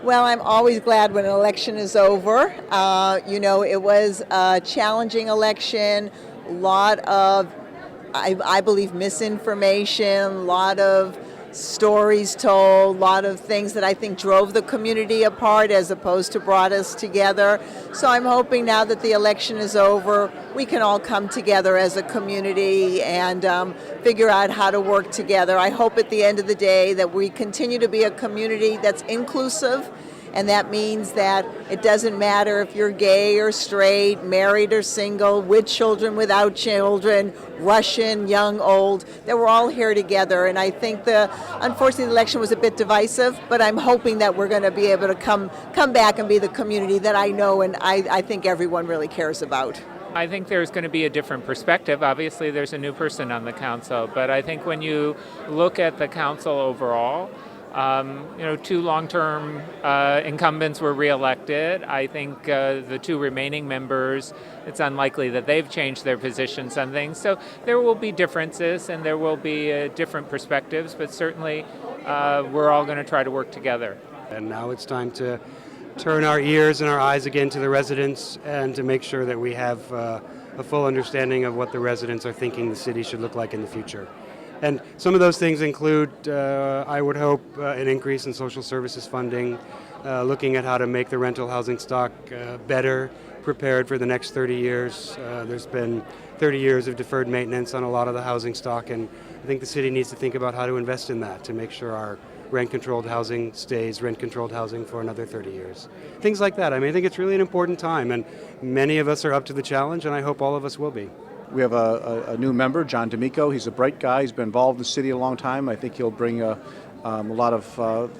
Well, I'm always glad when an election is over. It was a challenging election, a lot of, I believe, misinformation, a lot of stories told, a lot of things that I think drove the community apart as opposed to brought us together. So I'm hoping now that the election is over, we can all come together as a community and figure out how to work together. I hope at the end of the day that we continue to be a community that's inclusive. And that means that it doesn't matter if you're gay or straight, married or single, with children, without children, Russian, young, old, that we're all here together. And I think unfortunately, the election was a bit divisive, but I'm hoping that we're going to be able to come back and be the community that I know and I think everyone really cares about. I think there's going to be a different perspective. Obviously, there's a new person on the council, but I think when you look at the council overall, two long-term incumbents were reelected. I think the two remaining members, it's unlikely that they've changed their positions on things. So there will be differences and there will be different perspectives, but certainly we're all going to try to work together. And now it's time to turn our ears and our eyes again to the residents and to make sure that we have a full understanding of what the residents are thinking the city should look like in the future. And some of those things include, I would hope, an increase in social services funding, looking at how to make the rental housing stock better prepared for the next 30 years. There's been 30 years of deferred maintenance on a lot of the housing stock, and I think the city needs to think about how to invest in that to make sure our rent-controlled housing stays rent-controlled housing for another 30 years. Things like that. I think it's really an important time, and many of us are up to the challenge, and I hope all of us will be. We have a new member, John D'Amico. He's a bright guy. He's been involved in the city a long time. I think he'll bring a lot of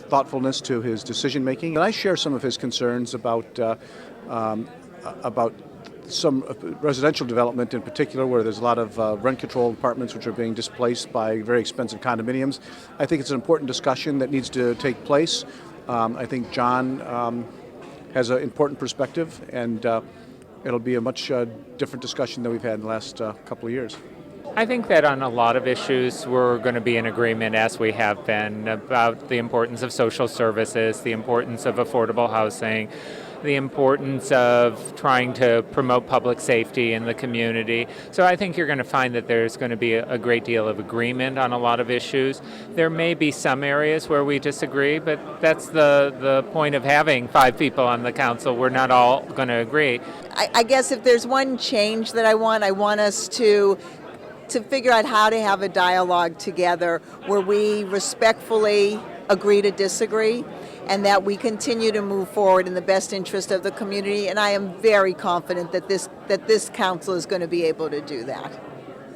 thoughtfulness to his decision making. And I share some of his concerns about some residential development in particular, where there's a lot of rent-controlled apartments which are being displaced by very expensive condominiums. I think it's an important discussion that needs to take place. I think John has an important perspective, and it'll be a much different discussion than we've had in the last couple of years. I think that on a lot of issues we're going to be in agreement, as we have been, about the importance of social services, the importance of affordable housing, the importance of trying to promote public safety in the community. So I think you're going to find that there's going to be a great deal of agreement on a lot of issues. There may be some areas where we disagree, but that's the point of having 5 people on the council. We're not all going to agree. I guess if there's one change that I want us to figure out how to have a dialogue together where we respectfully agree to disagree, and that we continue to move forward in the best interest of the community. And I am very confident that this council is going to be able to do that.